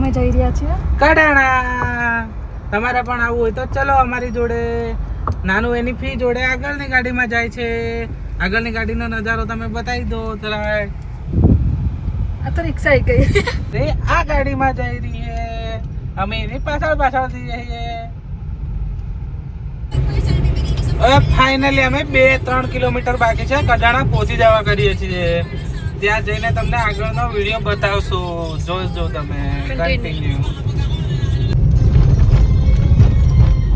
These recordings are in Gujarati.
અમે જઈ રહ્યા છીએ કડાણા. તમારે પણ આવવું હોય તો ચલો અમારી જોડે. નાનું એની ફી જોડે આગળની ગાડીમાં જાય છે. આગળની ગાડીનો નજારો તમે બતાવી દો જરા. આ તો રિક્ષા આવી ગઈ. તે આ ગાડીમાં જઈ રહી છે, અમે એની પાછળ જઈએ છીએ. હવે ફાઇનલી અમે 2-3 કિલોમીટર બાકી છે, કડાણા પહોંચી જવા કરીએ છીએ. ત્યાં જઈને તમને આગળનો વિડીયો બતાવશું. જોજો તમે કન્ટિન્યુ.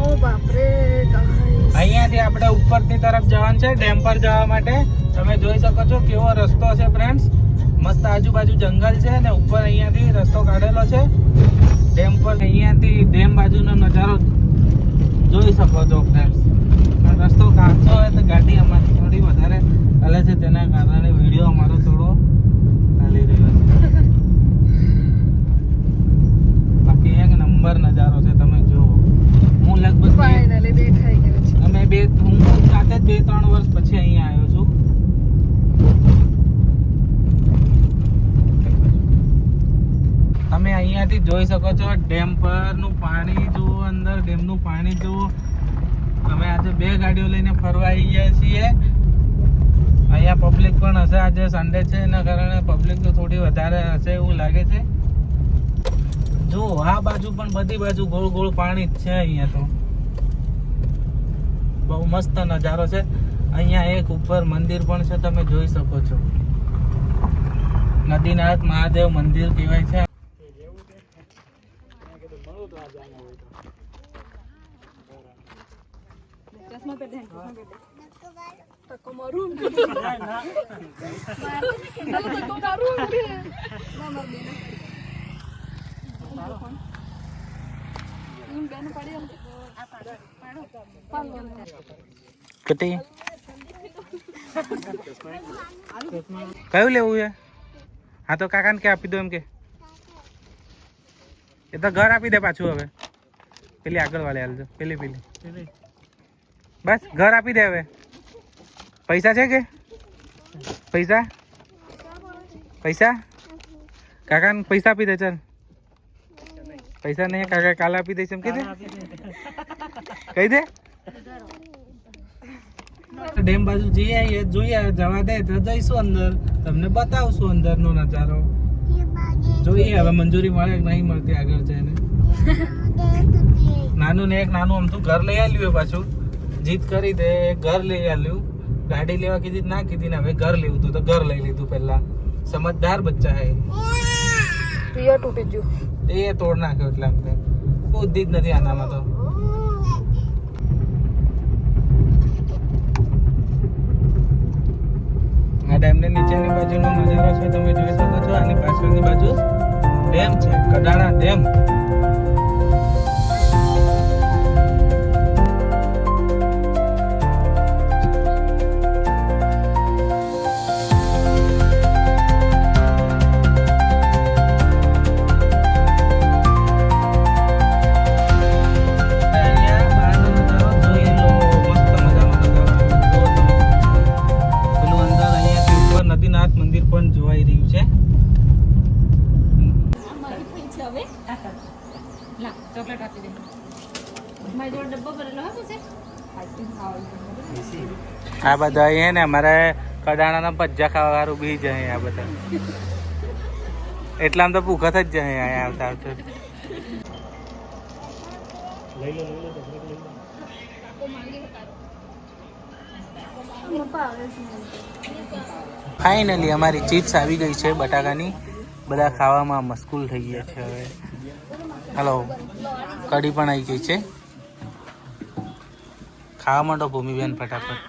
ઓ બાપ રે ગાઈસ, અહીંયાથી આપણે ઉપરની તરફ જવાનું છે, ડેમ પર જવા માટે. તમે જોઈ શકો છો કેવો રસ્તો છે ફ્રેન્ડ્સ. મસ્ત આજુબાજુ જંગલ છે ને ઉપર અહીંયાથી રસ્તો કાઢેલો છે ડેમ પર. અહીંયાથી ડેમ બાજુનો નજારો જોઈ શકો છો ફ્રેન્ડ્સ. પણ રસ્તો કાચો હોય તો ગાડી અમારી થોડી વધારે હલે છે, તેના કારણે વિડીયો અમારો થોડો ચાલી રહ્યો છે. બાકી એક નંબર નજારો છે, તમે જુઓ. હું લગભગ ફાઇનલી દેખાઈ ગયું છે. હું જાતે જ 2-3 વર્ષ પછી અહીંયા આવ્યો છું. તમે અહીંયાથી જોઈ શકો છો ડેમ પરનું પાણી જુઓ, અંદર ડેમનું પાણી જુઓ. અમે આજે 2 ગાડીઓ લઈને ફરવા આવી ગયા છીએ. અહીંયા પબ્લિક પણ હશે, આજે સન્ડે છે એના કારણે પબ્લિક તો થોડી વધારે હશે એવું લાગે છે. જો આ બાજુ પણ બધી બાજુ ગોળ ગોળ પાણી જ છે. અહીંયા તો બહુ મસ્ત નજારો છે. અહીંયા એક ઉપર મંદિર પણ છે, તમે જોઈ શકો છો. નદીનાથ મહાદેવ મંદિર કહેવાય છે. ચશ્મા પહેર દે, ચશ્મા પહેર દે. તકો મારું ને. ના તકો મારું ને. ના માર બેન. ઈમ બેન પડી એમ. આ પાડો. પાડો. કટી કયું લેવું છે? હા તો કાકાને કે આપી દો એમ કે. એ તો ઘર આપી દે પાછું. હવે પેલી આગળ વાળી હાલજો. પેલી બસ ઘર આપી દે. હવે પૈસા છે કે? પૈસા કાકાને પૈસા આપી દે. ચાલ પૈસા નહીં કાકા કાલે આપી દઈશ એમ કહી દે. ડેમ બાજુ જઈએ જવા દે તો જઈશું અંદર, તમને બતાવશું અંદરનો નજારો. જોઈએ હવે મંજૂરી મળે કે નહીં મળતી આગળ જઈને. નાનું ને એક નાનું અમથું ઘર લઈ આવ્યું પાછું. જીત કરી દે ઘર લઈ આવ્યું. ગાડી લેવા કીધી ના કીધી ને હવે ઘર લેવું હતું તો ઘર લઈ લીધું. પેલા સમજદાર બચ્ચા હે. પિયર તૂટી ગયું. એ તોડ નાખ્યો એટલે અમને બુદ્ધિ જ નથી આનામાં તો. આ ડેમની નીચેની બાજુનો નજારો છે, તમે જોઈ શકો છો. આની પાછળની બાજુ ડેમ છે, કડાણા ડેમ. મંદિર પણ જોવાઈ રહ્યું છે. ચોકલેટ આપી દે. મારી જોડે ડબ્બો ભરેલો હે પછી આ બધા હે ને અમારે કડાણાના ભજીયા ખાવા વાળું બી જાય. આ બધા એટલામાં તો ભૂખત જ જાય અહીંયા આવતા. ફાઇનલી અમારી ચિપ્સ આવી ગઈ છે બટાકાની. બધા ખાવામાં મશગુલ થઈ ગયા છે હવે. હલો કઢી પણ આવી ગઈ છે. ખાવા માંડો ભૂમિબેન ફટાફટ.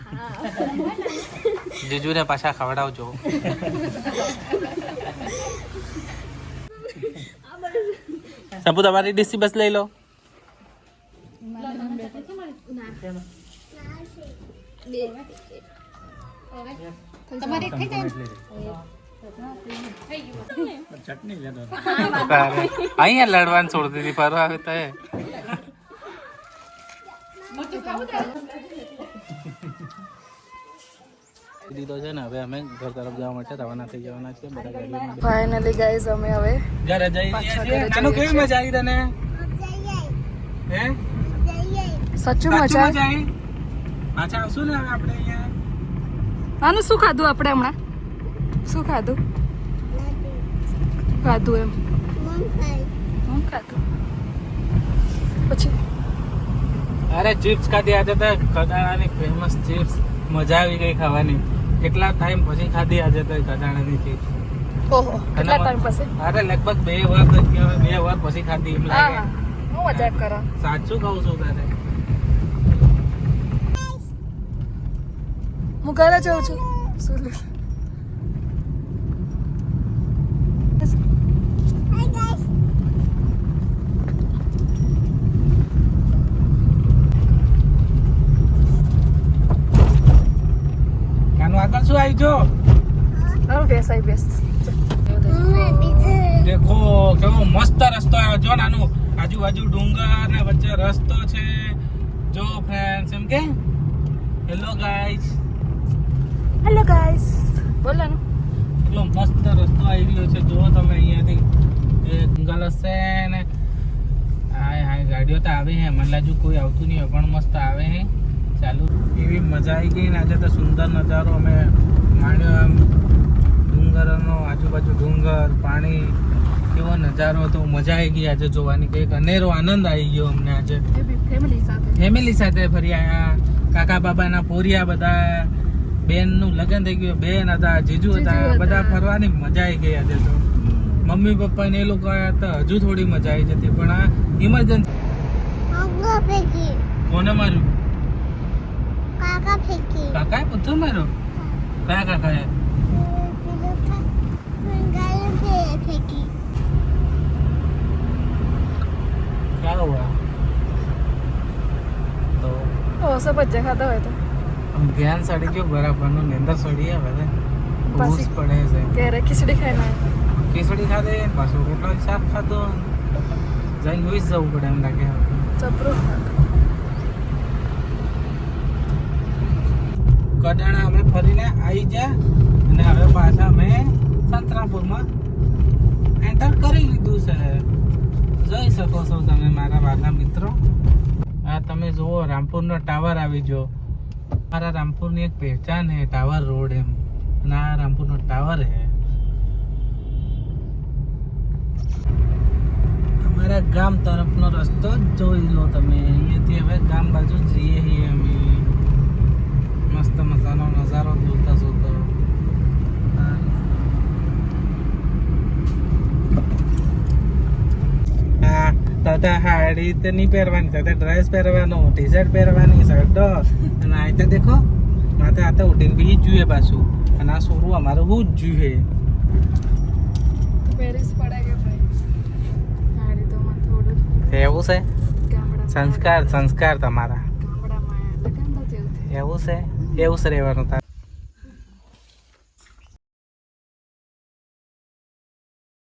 જીજુને પાછા ખવડાવજો. સંપુ તમારી ડીસી બસ લઈ લો. તમારે ખાઈ જાય. અહીંયા લડવાનું છોડતી હતી ફરવા આવે તો. દીધો છે ને હવે અમે ઘર તરફ જવા માટે રવાના થઈ જવાના છે બધા ગાડીમાં. ફાઇનલી ગાઈઝ અમે હવે ઘરે જઈ રહ્યા છીએ. નાનું કેવી મજા આવી તને? હે સાચું મજા આવી? પાછા આવશું ને હવે આપણે અહીંયા. નાનું શું ખાધું આપણે હમણાં? શું ખાધું? ખાધું એમ હું ખાધું પછી અરે ચિપ્સ ખાધી આજે તો કડાણાની ફેમસ ચિપ્સ. મજા આવી ગઈ ખાવાની. કેટલા ટાઈમ પછી ખાધી આજે તો કડાણાની ચિપ્સ. ઓહો કેટલા ટાઈમ પછી? અરે લગભગ 2 વાર થઈ ગયા. 2 વાર પછી ખાધી એમ લાગે. હા હું મજાક કરો. સાચું કહું છું તારે. હું ઘરે જાઉં છું. શું આગળ શું આવી જો? બેસ આઈ બેસ. દેખો કેવો મસ્ત રસ્તો આવ્યો જો. નાનું આજુબાજુ ડુંગર ને વચ્ચે રસ્તો છે જો ફ્રેન્ડ્સ. એમ કે હેલો ગાઈસ. હેલો ગાઈસ બોલો ને. એટલો મસ્ત રસ્તો આવી ગયો છે જો તમે અહીંયાથી. એ જંગલ હશે ને હાય હાય ગાડીઓ તો આવે હે. મને લાગ્યું કોઈ આવતું નહીં હોય પણ મસ્ત આવે હે. ચાલુ એવી મજા આવી ગઈ ને આજે તો. સુંદર નજારો અમે માણ્યો. આમ ડુંગરનો આજુબાજુ ડુંગર પાણી કેવો નજારો હતો. મજા આવી ગઈ આજે જોવાની. કંઈક અનેરો આનંદ આવી ગયો અમને આજે. ફેમિલી સાથે ફરી આયા. કાકા બાબાના પોરિયા બધા. બેનનું લગ્ન થઈ ગયું. બેન હતા, જીજુ હતા. બધા ફરવાની મજા આવી ગઈ આજે તો. મમ્મી પપ્પા ને એ લોકો આયા તો હજુ થોડી મજા આવી જતી પણ આ ઇમરજન્સી. કોને માર્યું? કાકાએ પથ્થર માર્યો? કયા કાકાએ? क्या हुआ? तो सब बच्चे खाता હોય તો જ્ઞાન સડી ગયો બરાબરનો. નીંદર સડી આવે ને ભૂસ પડે છે. ક્યારે ખીચડી ખાઈને ખીચડી ખાધે પાછું રોટલો શાક ખાધો. જઈને હોઈ જવું પડે એમ લાગે. ચપરું કડાણા અમે ફરીને આવી ગયા અને હવે પાછા અમે સંતરાપુરમાં એન્ટર કરી લીધું છે. જોઈ શકો છો તમે મારા વાલા મિત્રો. આ તમે જુઓ રામપુરનો ટાવર આવી ગયો. મારા રામપુરની એક પહેચાન હે ટાવર રોડ એમ. અને આ રામપુરનો ટાવર હે. અમારા ગામ તરફનો રસ્તો જ જોઈ લો તમે. અહીંયાથી હવે ગામ બાજુ જઈએ છીએ અમે. મસ્ત મજાનો નજારો જોતા જોતા. તથા હાડી તો નહીં પહેરવાની. તથા ડ્રેસ પહેરવાનો, ટી શર્ટ પહેરવાની, શર્ટ. અને આ તો દેખો માથે આ તો ઉડીને બી જોઈએ પાછું. અને આ સોરું અમારું હું જ જોઈએ. પેરિસ પડે કે ભાઈ હાડી તો માં થોડું એવું છે ગામડા સંસ્કાર તમારા. ગામડામાં એટલે ગામડા જેવું એવું છે રહેવાનું તારે.